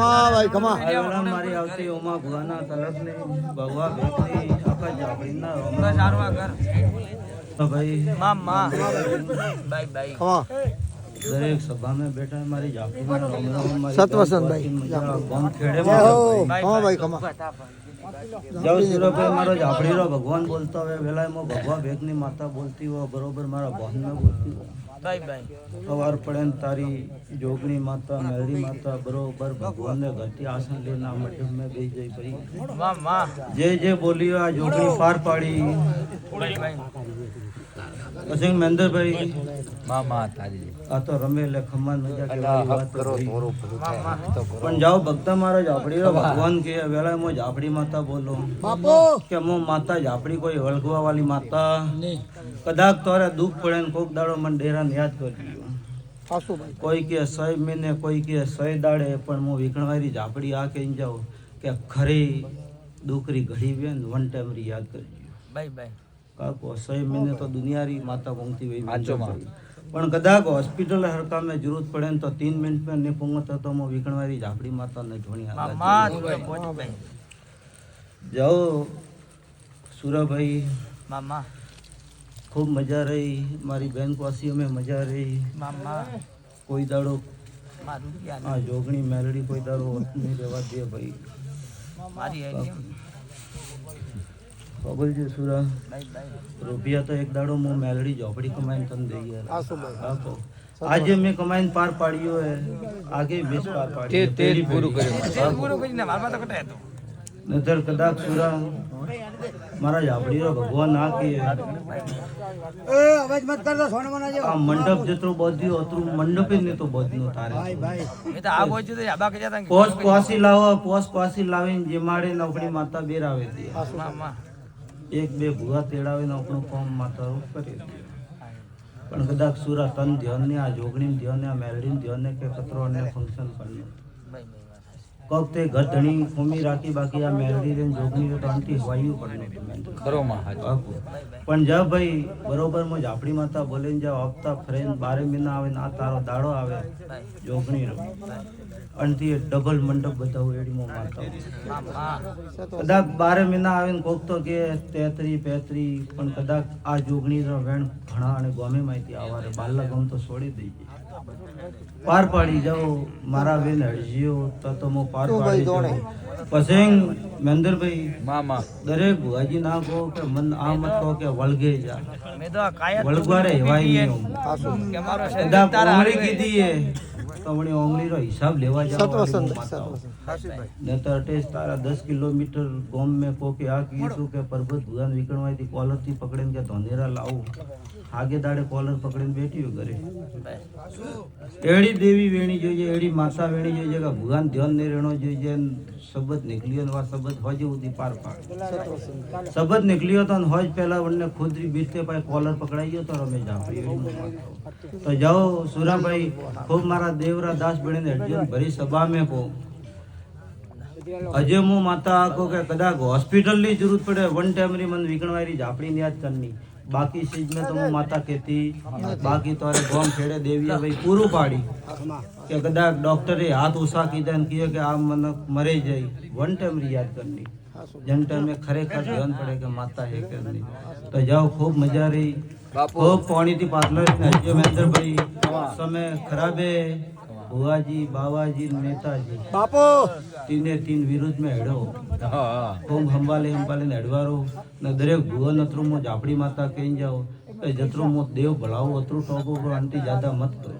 ખમા ભાઈ ખમા આવેલા મારી આવતી ઓમાં ભુવાના તલકની ભગવા ભેગની આખા જાપડીના તો ભાઈ ખમા દરેક સભામાં બેઠા મારી જાપડીના સતવસંતભાઈ ગામ ખેડે ખમા ભાઈ ખમા જાવ સુરભાઈ મારો જાપડીનો ભગવાન બોલતા હોય વેલા એમાં ભગવા ભેગની માતા બોલતી હોય બરોબર મારા બહેનને બોલતી હોય સવાર પડે ને તારી જોગણી માતા મેરડી માતા બરોબર ભગવાનને ઘરથી આસન લઈને આ મંડપ મેં બેસી જઈ ભાઈ જે જે બોલી આ જોગણી પાર પાડી પછી મહેન્દ્રભાઈ આ તો રમે એટલે ખમ્મા મજા પણ જાઓ ભક્તા મારા ઝાપડી ભગવાન કે વેલા હું ઝાપડી માતા બોલો કે હું માતા ઝાપડી કોઈ વળગવા વાળી માતા કદાચ તારે દુઃખ પડે ને કોક દાડો મને ડેરાને યાદ કરી કોઈ કે 100 મહિને કોઈ કે 100 દાડે પણ હું વિકણવારી ઝાપડી આ કહી જાઉં કે ખરી દુકરી ઘડી વેન વન ટાઈમ રી યાદ કરી કાકો 100 મહિને તો દુનિયારી માતા પંક્તિ હોય પણ કદાચ હોસ્પિટલ હરકા में जरूरत પડે ને તો 3 મિનિટ में ને પહોંચત તો હું વિકણવારી ઝાપડી માતા ને જોણી જાઓ સુરાભાઈ મામા खूब मजा रही मारी बहन वासियों में मजा रही कोई दाड़ो हाँ जोगनी मेलड़ी कोई दाड़ो नहीं रेवा दे भाई खबर जो सुरा रुपया तो एक दाड़ो मुँह मेलड़ी झोपड़ी कमाई तन दे आज मैं कमाई पार पाड़ियो है आगे बेच पार पाड़ी नजर कदाच सुरा मारा झापड़ी भगवान आ के અવાજ મત કરતો સોન મના જેવો આ મંડપ જેટલો બધ્યો અતરું મંડપે ને તો બધનો તારે ભાઈ ભાઈ એ તો આ બોજ તો આબા કે જાતા પોસ પાસી લાવીને જેમાડે ને આપણી માતા બેરાવે દે મામા એક બે ભૂવા તેડાવે ને આપણું કામ માતા કરે પણ કદાચ સુરા તન ધ્યાન ને આ જોગણી ધ્યાન ને આ મેલડી ધ્યાન ને કે કતરો ને ફંક્શન કરને કબ તે ઘર ધણી ખોમી રાખી બાકી આ મેલડી રે જોગણી રે તો આંટી હવાયું પડને ખરો માં પણ જા ભાઈ બરોબર માં ઝાપડી માતા બોલે જાવ હપ્તા ફ્રેન્ડ 12 મહિના આવે ને આ તારો દાડો આવે જોગણી રો અંતી ડબલ મંડપ બતાવું એડી મો માતા કદાચ 12 મહિના આવે ને કોક તો કે 33 35 પણ કદાચ આ જોગણી રો વેણ ઘણા અને ગોમે માહિતી આવારે બાલા ગમ તો છોડી દઈ પાર પાડી જાઓ મારા બેન હરજીઓ તો મો પાર પાડી જાઉં પછી મહેન્દ્રભાઈ મામા દરેક ભુવાજી ના કહો કે મન આ મત કહો કે વળગે જા મે તો કાયા વળગવારે હેવાય નહીં કે મારો શરીર કદાચ તારા ઓંગળી કીધી હે તો વણી ઓંગળીનો હિસાબ લેવા જાવ ને તો અટેસ તારા 10 કિલોમીટર ગોમ में को के आ કીધું કે પરબત ભુવાન વિકણવાથી કોલર થી પકડીને કે ધોનેરા લાવું આગે દાડે કોલર પકડીને બેઠી ઘરે એડી દેવી વેણી જોઈએ એડી માતા વેણી જોઈએ કે ભગવાન ધ્યાન ને રેણો જોઈએ શબ્દ નીકળ્યો ને વા શબ્દ હોજ ઉધી પાર પાડ શબ્દ નીકળ્યો તો હોજ પહેલા વણને ખુદરી બીતે પાય કોલર પકડાયો તો રમે જાપડી તો જાઓ સુરાભાઈ ખૂબ મારા દેવરા દાસ બણીને અર્જુન ભરી સભા में को अजय मु माता को के कदाच हॉस्पिटल ની જરૂરત પડે વન ટાઈમ રી મન વિકણવારી ઝાપડી ની યાદ કરની बाकी चीज में तो माता कहती बाकी तो गोम खेड़े देवी भाई पूरू पाड़ी कि कदाच डॉक्टरे हाथ उषा कीधा ने किए कि आ मन मरे जाई वन टाइम री याद करनी जन टाइम में खरेखर ध्यान पड़े कि माता है करनी तो जाओ खूब मजा रही खूब पानी थी पातला हरजो महेंद्र भाई समय खराब है बुआजी बाबाजी नेताजी બાપો तीने तीन विरुद्ध में हेड़ो खूब हंबाले ने हेडवारो ने दरेक भुवन अतरू मो झापड़ी माता कहीं जाओ जतरू मो देव भलाओ अतरू टोको को आंटी ज्यादा मत करो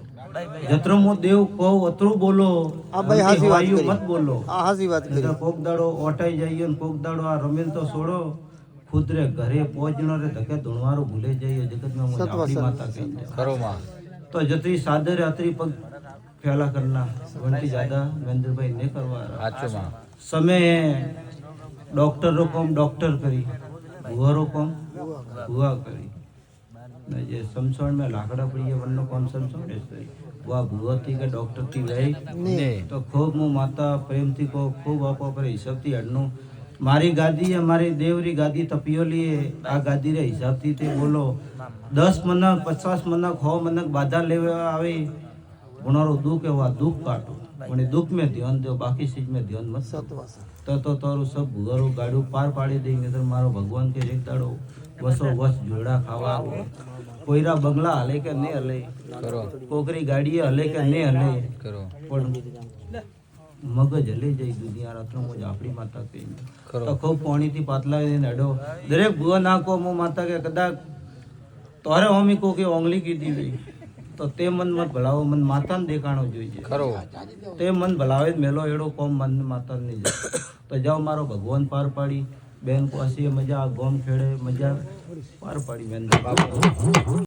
जतरू मो देव को अतरू बोलो આ ભાઈ હાસી વાત वायु કરી मत बोलो આ હાસી વાત કરી कोक दाड़ो ओटाई जाइए ने कोक दाड़ो आ रमेन तो छोड़ो खुद रे घरे पहुंचनो रे धके धुणवारो भूले जाइए जगत में मो झापड़ी माता कहीं जाओ खरो मां तो जतरी सादर अतरी पग फैला करना वंटी ज्यादा महेंद्र भाई ने करवा आचो मां समय डॉक्टर रो काम डॉक्टर करी भुआ रो काम भुआ करी ने जे समसण में लाकड़ा पड़ी वन्नो काम समसण सही वा भुआ थी के डॉक्टर थी रही ने तो खूब मु माता प्रेम थी को खूब आपो पर हिसाब थी हडनो मारी गादी है मारी देवरी गादी तपियोली है आ गादी रे हिसाब थी ते बोलो 10 मनक 50 मनक 100 मनक बाधा लेवा आवे गुणारो दुख है वा दुख काटो પણ દુઃખ में ध्यान दो बाकी चीज में ध्यान मत तो तारू सब घरो गाड़ू पार पाड़ी दे नहीं तो मारो भगवान के एक दाड़ो वसो वस जोड़ा खावा कोईरा बंगला हले के नहीं हले कोकरी गाड़ी हले के नहीं हले पण મગજ હલી જાય દુનિયા રાત્રે મોજ આપણી માતા કહી તો ખૂબ પાણીથી પાતલા નડો દરેક ભૂવા નાખો મો માતા કે કદાચ તારે હોમી કો કે ઓંગલી કીધી ગઈ તો તે મન મત ભલાવો મન માતાને દેખાણો જોઈએ તે મન ભલાવે જ મેલો એડો કોમ મન માતાને નહીં જાય તો જાઓ મારો ભગવાન પાર પાડી બેન કોસી મજા ગોમ ખેડે મજા પાર પાડી બેન